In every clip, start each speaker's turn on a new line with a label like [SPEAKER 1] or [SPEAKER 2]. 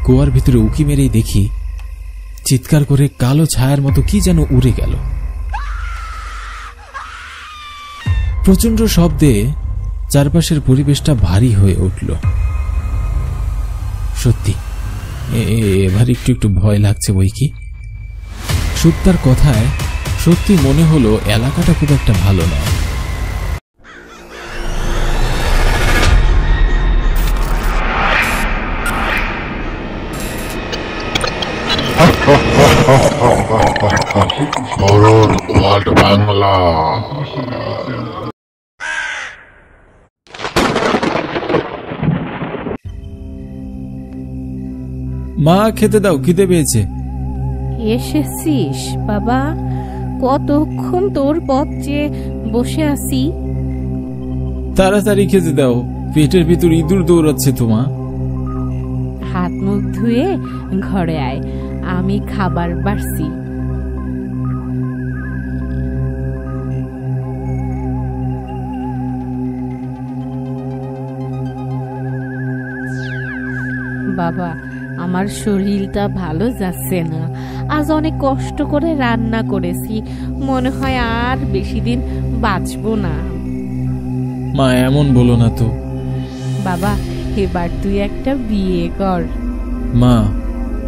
[SPEAKER 1] কুয়ার ভিতরে উকি মেরেই দেখি চিৎকার করে কালো ছায়ার মতো কি যেন উড়ে গেল। প্রচন্ড শব্দে চারপাশের পরিবেশটা ভারী হয়ে উঠল। সত্যি এবার একটু একটু ভয় লাগছে বই কি। সুপ্তার কথায় সত্যি মনে হলো এলাকাটা খুব একটা ভালো নয়।
[SPEAKER 2] বাংলা
[SPEAKER 1] মা, খেতে দাও, খিদে পেয়েছে।
[SPEAKER 3] এসেছিস বাবা? কতক্ষণ তোর পথ চেয়ে বসে আছি।
[SPEAKER 1] তাড়াতাড়ি খেতে দাও, পেটের ভিতর ইঁদুর দৌড়াচ্ছে। তোমা
[SPEAKER 3] হাত মুখ ধুয়ে ঘরে আয়, আমি খাবার বাড়ছি। বাবা, আমার শরীরটা ভালো যাচ্ছে না। আজ অনেক কষ্ট করে রান্না করেছি, মনে হয় আর বেশি দিন বাঁচবো না।
[SPEAKER 1] মা, এমন বলো না তো।
[SPEAKER 3] বাবা, এবার তুই একটা বিয়ে কর।
[SPEAKER 1] মা,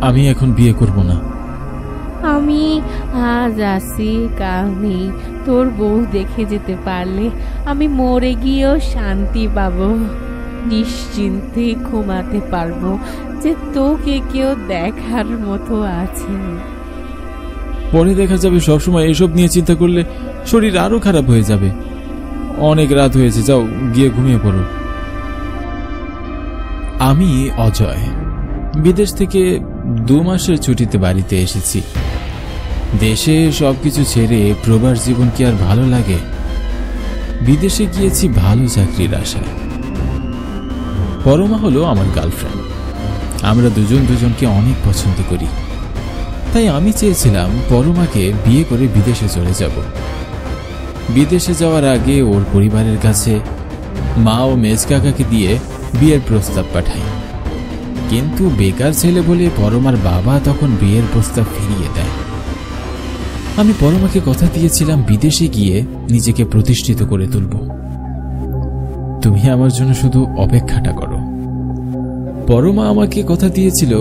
[SPEAKER 1] আমি এখন বিয়ে করব না।
[SPEAKER 3] আমি আজ আছি, কাল নেই। তোর বউ দেখে যেতে পারলে আমি মরে গিয়েও শান্তি পাবো, নিশ্চিন্তে ঘুমাতে পারবো যে তোকে কেউ দেখার মতো আছে।
[SPEAKER 1] পরে দেখা যাবে। সবসময় এসব নিয়ে চিন্তা করলে শরীর আরো খারাপ হয়ে যাবে। অনেক রাত হয়েছে, যাও গিয়ে ঘুমিয়ে পড়ো। আমি অজয়, বিদেশ থেকে 2 মাসের ছুটিতে বাড়িতে এসেছি। দেশে সবকিছু ছেড়ে প্রবাস জীবন কি আর ভালো লাগে? বিদেশে গিয়েছি ভালো চাকরির আশায়। পরমা হলো আমার গার্লফ্রেন্ড। আমরা দুজনকে অনেক পছন্দ করি, তাই আমি চেয়েছিলাম পরমাকে বিয়ে করে বিদেশে চলে যাব। বিদেশে যাওয়ার আগে ওর পরিবারের কাছে মা ও মেজ কাকাকে দিয়ে বিয়ের প্রস্তাব পাঠাই, কিন্তু বেকার ছেলে বলে পরমার বাবা তখন বিয়ের প্রস্তাব ফিরিয়ে দেয়। আমি পরমাকে কথা দিয়েছিলাম বিদেশে গিয়ে নিজেকে প্রতিষ্ঠিত করে তুলব। তুমি আমার জন্য শুধু অপেক্ষাটা করো। পরমা আমাকে কথা দিয়েছিল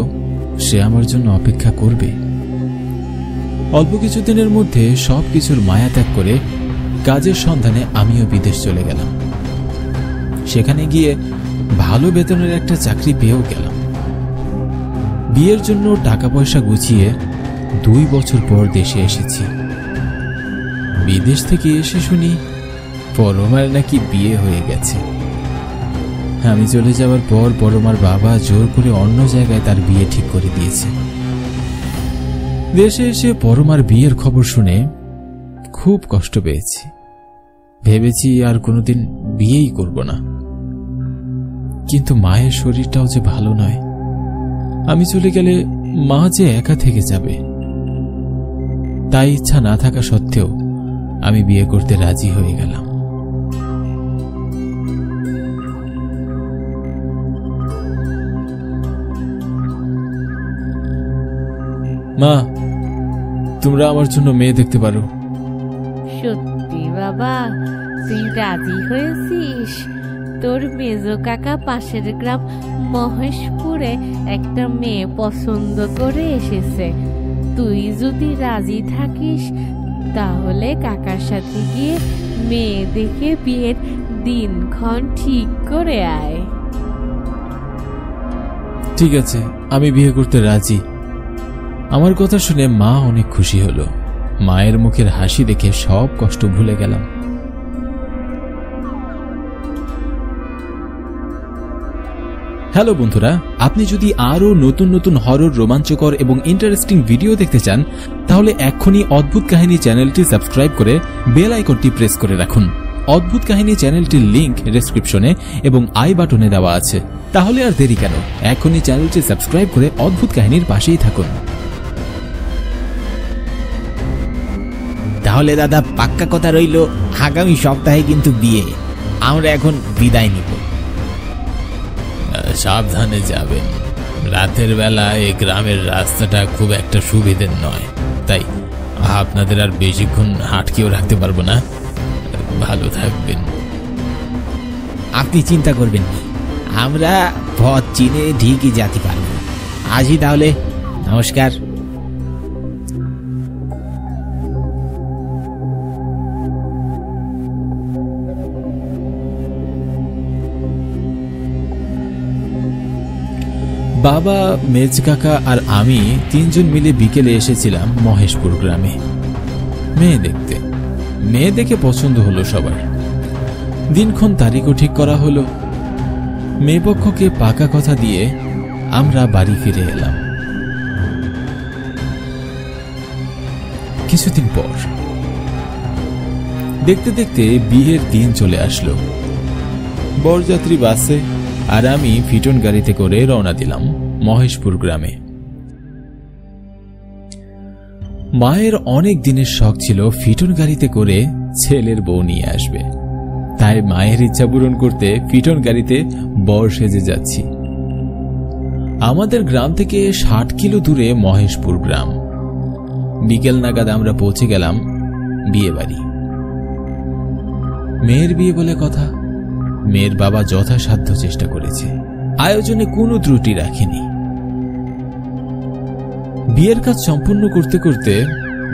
[SPEAKER 1] সে আমার জন্য অপেক্ষা করবে। অল্প কিছুদিনের মধ্যে সবকিছুর মায়া ত্যাগ করে কাজের সন্ধানে আমিও বিদেশ চলে গেলাম। সেখানে গিয়ে ভালো বেতনের একটা চাকরি পেয়েও গেলাম। বিয়ের জন্য টাকা পয়সা গুছিয়ে 2 বছর পর দেশে এসেছি। বিদেশ থেকে এসে শুনি পরমার নাকি বিয়ে হয়ে গেছে। আমি চলে যাওয়ার পর পরমার বাবা জোর করে অন্য জায়গায় তার বিয়ে ঠিক করে দিয়েছে। দেশে এসে পরমার বিয়ের খবর শুনে খুব কষ্ট পেয়েছি। ভেবেছি আর কোনোদিন বিয়েই করব না, কিন্তু মায়ের শরীরটাও যে ভালো নয়। আমি চলে গেলে মা যে একা থেকে যাবে, তাই ইচ্ছা না থাকা সত্ত্বেও আমি বিয়ে করতে রাজি হয়ে গেলাম। মা, তোমরা আমার জন্য মেয়ে দেখতে পারো।
[SPEAKER 3] সত্যি বাবা, তুই রাজি হয়েছিস? তোর মেজ কাকা পাশের গ্রাম মহেশপুরে একটা মেয়ে পছন্দ করে এসেছে। তুই যদি রাজি থাকিস তাহলে কাকার সাথে গিয়ে মেয়ে দেখে বিয়ের দিনক্ষণ ঠিক করে আয়।
[SPEAKER 1] ঠিক আছে, আমি বিয়ে করতে রাজি। আমার কথা শুনে মা অনেক খুশি হলো। মায়ের মুখের হাসি দেখে সব কষ্ট ভুলে গেলাম। হ্যালো বন্ধুরা, আপনি যদি আরো নতুন নতুন হরর, রোমাঞ্চকর এবং ইন্টারেস্টিং ভিডিও দেখতে চান তাহলে এক্ষুনি অদ্ভুত কাহিনী চ্যানেলটি সাবস্ক্রাইব করে বেল আইকনটি প্রেস করে রাখুন। অদ্ভুত কাহিনী চ্যানেলটির লিংক ডেসক্রিপশনে এবং আই বাটনে দেওয়া আছে। তাহলে আর দেরি কেন, এখনই চ্যানেলটি সাবস্ক্রাইব করে অদ্ভুত কাহিনীর পাশেই থাকুন।
[SPEAKER 4] তাহলে দাদা পাক্কা কথা রইল, আগামী সপ্তাহে কিন্তু বিয়ে। আমরা এখন বিদায় নিব।
[SPEAKER 1] সাবধানে যাবেন, রাতের বেলা এই গ্রামের রাস্তাটা খুব একটা সুবিধের নয়, তাই আপনাদের আর বেশিক্ষণ আটকেও রাখতে পারবো না। ভালো থাকবেন।
[SPEAKER 4] আপনি চিন্তা করবেন না, আমরা পথ চিনে ঠিকই যেতে পারবো। আসি তাহলে, নমস্কার।
[SPEAKER 1] বাবা, মেজ কাকা আর আমি তিনজন মিলে বিকেলে এসেছিলাম মহেশপুর গ্রামে মেয়ে দেখতে। মেয়ে দেখে পছন্দ হলো সবার। দিনক্ষণ তারিখও ঠিক করা হলো। মেয়েপক্ষকে পাকা কথা দিয়ে আমরা বাড়ি ফিরে এলাম। কিছুদিন পর দেখতে দেখতে বিয়ের দিন চলে আসলো। বরযাত্রী বাসে আর আমি ফিটন গাড়িতে করে রওনা দিলাম মহেশপুর গ্রামে। মায়ের অনেক দিনের শখ ছিল ফিটন গাড়িতে করে ছেলের বউ নিয়ে আসবে, তাই মায়ের ইচ্ছা পূরণ করতে ফিটন গাড়িতে বর সেজে যাচ্ছি। আমাদের গ্রাম থেকে 60 কিলো দূরে মহেশপুর গ্রাম। বিকেল নাগাদ আমরা পৌঁছে গেলাম বিয়ে বাড়ি। মেয়ের বিয়ে বলে কথা, মেয়ের বাবা যথাসাধ্য চেষ্টা করেছে, আয়োজনে কোনো ত্রুটি রাখেনি। বিয়ের কাজ সম্পূর্ণ করতে করতে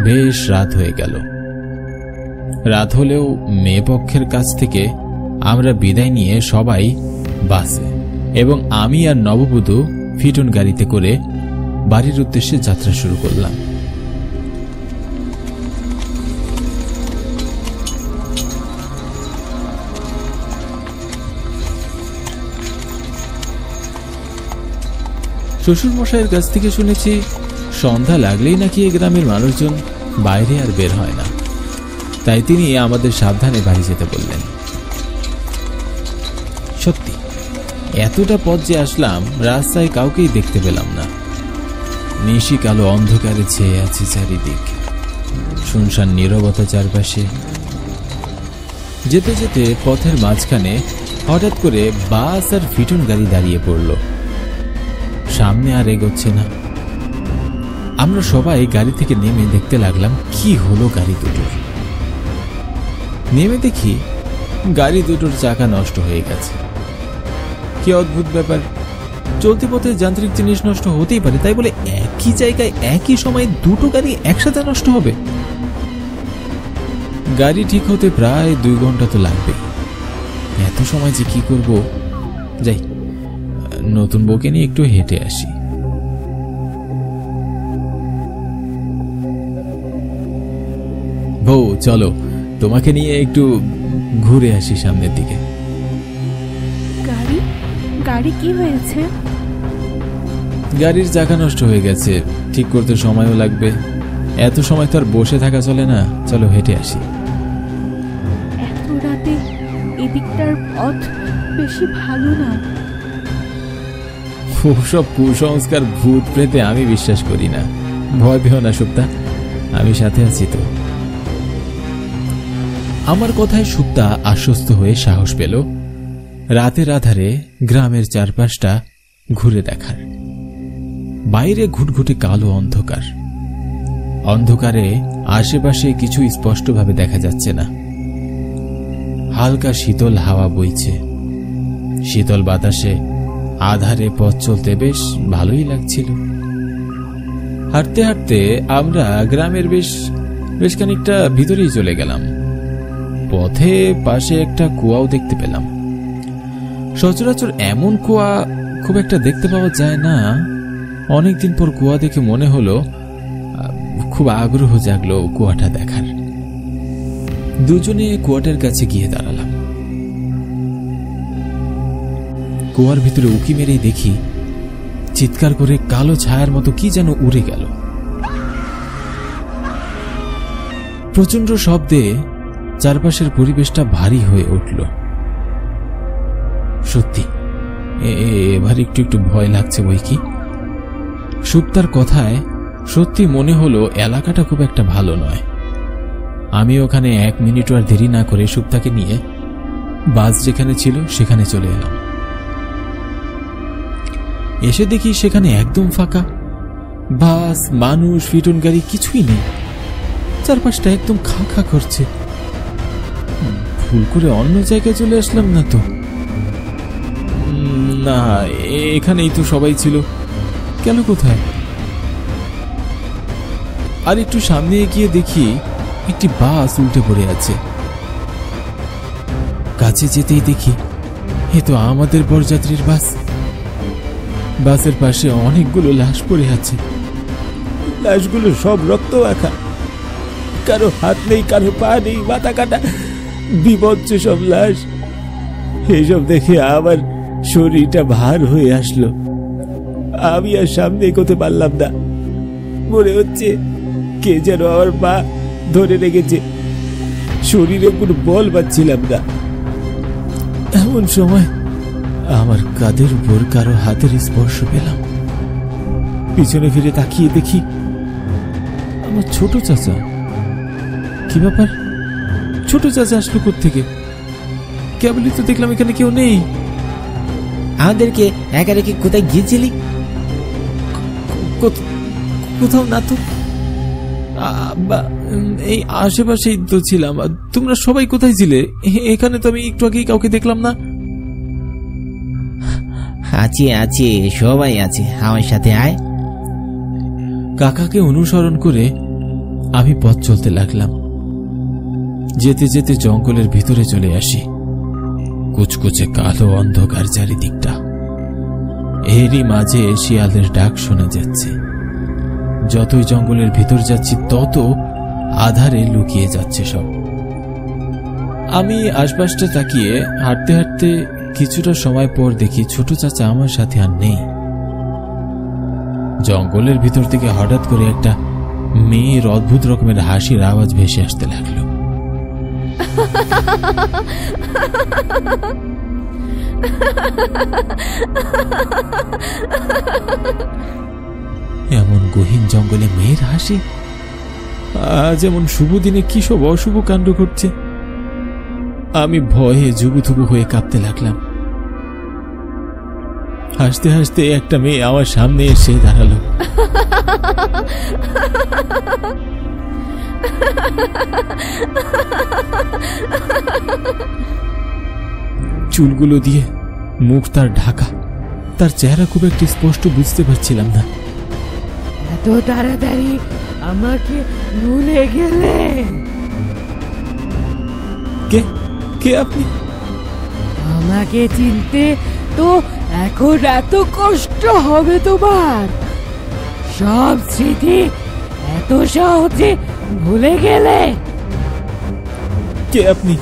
[SPEAKER 1] বেশ রাত হয়ে গেল। রাত হলেও মেয়ে পক্ষের কাছ থেকে আমরা বিদায় নিয়ে সবাই বাসে এবং আমি আর নববধূ ফিটন গাড়িতে করে বাড়ির উদ্দেশ্যে যাত্রা শুরু করলাম। শ্বশুর মশাইয়ের কাছ থেকে শুনেছি সন্ধ্যা লাগলেই নাকি এই গ্রামের মানুষজন বাইরে আর বের হয় না, তাই তিনি আমাদের সাবধানে বাড়ি যেতে বললেন। সত্যি এতটা পথ যে আসলাম, রাস্তায় কাউকেই দেখতে পেলাম না। নিশি কালো অন্ধকারে ছেয়ে আছে চারিদিক, শুনশান নীরবতা চারপাশে। যেতে যেতে পথের মাঝখানে হঠাৎ করে বাস আর ফিটন গাড়ি দাঁড়িয়ে পড়ল। সামনে আর এগোচ্ছে না। আমরা সবাই গাড়ি থেকে নেমে দেখতে লাগলাম কি হলো গাড়ি দুটোর। নেমে দেখি গাড়ি দুটোর চাকা নষ্ট হয়ে গেছে। কি অদ্ভুত ব্যাপার, চলতি পথে যান্ত্রিক জিনিস নষ্ট হতেই পারে, তাই বলে একই জায়গায় একই সময়ে দুটো গাড়ি একসাথে নষ্ট হবে? গাড়ি ঠিক হতে প্রায় 2 ঘন্টা তো লাগবে। এত সময় যে কি করব, যাই নতুন বউকে নিয়ে একটু হেঁটে আসি। বউ চলো, তোমাকে নিয়ে একটু ঘুরে আসি সামনের দিকে।
[SPEAKER 3] গাড়ি গাড়ি কি হয়েছে?
[SPEAKER 1] গাড়ির চাকা নষ্ট হয়ে গেছে, ঠিক করতে সময়ও লাগবে। এত সময় তো আর বসে থাকা চলে না, চলো হেঁটে আসি।
[SPEAKER 3] এত রাতে এদিকটার পথ বেশি ভালো না।
[SPEAKER 1] সব কুসংস্কার ভূত প্রেতে আমি বিশ্বাস করি না, ভয় পেও না সুপ্তা, আমি সাথে আছি তো। আমার কথায় সুপ্তা আশ্বস্ত হয়ে সাহস পেল রাতের আধারে গ্রামের চারপাশটা ঘুরে দেখার। বাইরে ঘুটঘুটে কালো অন্ধকার, অন্ধকারে আশেপাশে কিছু স্পষ্টভাবে দেখা যাচ্ছে না। হালকা শীতল হাওয়া বইছে, শীতল বাতাসে আধারে পথ চলতে বেশ ভালোই লাগছিল। হাঁটতে হাঁটতে আমরা গ্রামের বেশ খানিকটা ভিতরেই চলে গেলাম। পথে পাশে একটা কুয়াও দেখতে পেলাম। সচরাচর এমন কুয়া খুব একটা দেখতে পাওয়া যায় না। অনেকদিন পর কুয়া দেখে মনে হলো খুব আগ্রহ জাগলো কুয়াটা দেখার। দুজনে কুয়াটার কাছে গিয়ে দাঁড়ালাম। কুয়ার ভিতরে উকি মেরেই দেখি চিৎকার করে কালো ছায়ার মতো কি যেন উড়ে গেল। প্রচন্ড শব্দে চারপাশের পরিবেশটা ভারী হয়ে উঠল। সত্যি এবার একটু একটু ভয় লাগছে বই কি। সুপ্তার কথায় সত্যি মনে হলো এলাকাটা খুব একটা ভালো নয়। আমি ওখানে 1 মিনিটও আর দেরি না করে সুপ্তাকে নিয়ে বাস যেখানে ছিল সেখানে চলে এলাম। এসে দেখি সেখানে একদম ফাঁকা। বাস, মানুষ, রিটার্ন গাড়ি কিছুই নেই। চারপাশটা একদম খা খা করছে। ভুল করে অন্য জায়গায় চলে আসলাম না তো? না, এখানেই তো সবাই ছিল। গেল কোথায়? আর একটু সামনে এগিয়ে দেখি একটি বাস উল্টে পড়ে আছে। কাছে যেতেই দেখি এ তো আমাদের বরযাত্রীর বাস। বাসের পাশে অনেকগুলো লাশ পড়ে আছে। লাশগুলো সব রক্ত মাখা, কারো হাত নেই, কারো পা নেই, মাথা কাটা, বিভৎস সব লাশ। এইসব দেখে আমার শরীরটা ভার হয়ে আসলো। আমি আর সামনে এগোতে পারলাম না। মনে হচ্ছে কে যেন আমার পা ধরে রেখেছে। শরীরে কোনো বল পাচ্ছিলাম না। এমন সময় আমার কাঁধের উপর কারো হাতের স্পর্শ পেলাম। পিছনে ফিরে তাকিয়ে দেখি আমার ছোট চাচা। কি ব্যাপার? ছোট চাচা আসলো কোত্থেকে? কেবলই তো দেখলাম এখানে কেউ নেই।
[SPEAKER 4] আমাদেরকে একা রেখে কোথায় গিয়েছিলি?
[SPEAKER 1] কোথাও না তো। এই আশেপাশেই তো ছিলাম। তোমরা সবাই কোথায় ছিলে? এখানে তো আমি একটু আগেই কাউকে দেখলাম না।
[SPEAKER 4] আছে আছে, সবাই আছে, আমার সাথে আয়।
[SPEAKER 1] কাকাকে অনুসরণ করে আমি পথ চলতে লাগলাম। যেতে যেতে জঙ্গলের ভিতরে চলে আসি। কুচকুচে কালো অন্ধকার চারিদিকটা। এরই মাঝে শিয়ালের ডাক শোনা যাচ্ছে। যতই জঙ্গলের ভিতর যাচ্ছি তত আধারে লুকিয়ে যাচ্ছে সব। আমি আশপাশটা তাকিয়ে হাঁটতে হাঁটতে কিছুটা সময় পর দেখি ছোট চাচা আমার সাথে আর নেই। জঙ্গলের ভিতর থেকে হঠাৎ করে একটা মেয়ের অদ্ভুত রকমের হাসির আওয়াজ ভেসে আসতে লাগলো। এমন গহীন জঙ্গলে মেয়ের হাসি! আজ এমন শুভ দিনে কি সব অশুভ কাণ্ড ঘটছে। আমি ভয়ে জুবুথুবু হয়ে কাঁপতে লাগলাম। হাসতে হাসতে একটা মেয়ে আমার সামনে এসে দাঁড়ালো। চুলগুলো দিয়ে মুখ তার ঢাকা। তার চেহারা খুব একটু স্পষ্ট বুঝতে পারছিলাম না।
[SPEAKER 3] এত তাড়াতাড়ি আমাকে ভুলে গেলে?
[SPEAKER 1] কে কে আপনি?
[SPEAKER 3] আমাকে চিনতে তো এখন এত কষ্ট হবে তোমার? সব স্মৃতি এত সহজে ভুলে গেলে?
[SPEAKER 1] কে আপনি?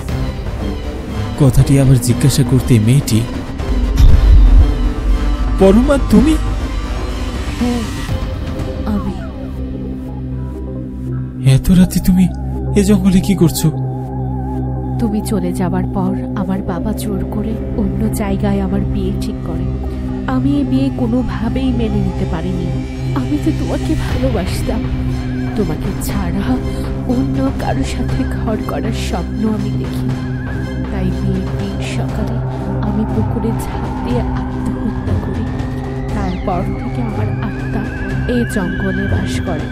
[SPEAKER 1] কথাটি আবার জিজ্ঞাসা করতে মেয়েটি, পরমা তুমি?
[SPEAKER 3] হ্যাঁ, আমি।
[SPEAKER 1] এত রাতে তুমি এ জঙ্গলে কি করছো?
[SPEAKER 3] তুমি চলে যাবার পর আমার বাবা জোর করে অন্য জায়গায় আমার বিয়ে ঠিক করে। আমি এই বিয়ে কোনোভাবেই মেনে নিতে পারিনি। আমি তো তোমাকে ভালোবাসতাম। তোমাকে ছাড়া অন্য কারো সাথে ঘর করার স্বপ্ন আমি দেখি। তাই বিয়ের দিন সকালে আমি পুকুরে ঝাঁপ দিয়ে আত্মহত্যা করি। তারপর থেকে আমার আত্মা এই জঙ্গলে বাস করে।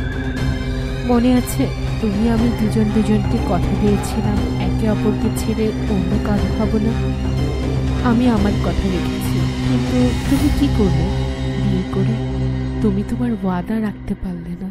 [SPEAKER 3] মনে আছে, তুমি আমি দুজনকে কথা দিয়েছিলাম একে অপরকে ছেড়ে অন্য কারো হব না। আমি আমার কথা রেখেছি, কিন্তু তুমি কি করবে? বিয়ে করে তুমি তোমার ওয়াদা রাখতে পারলে না।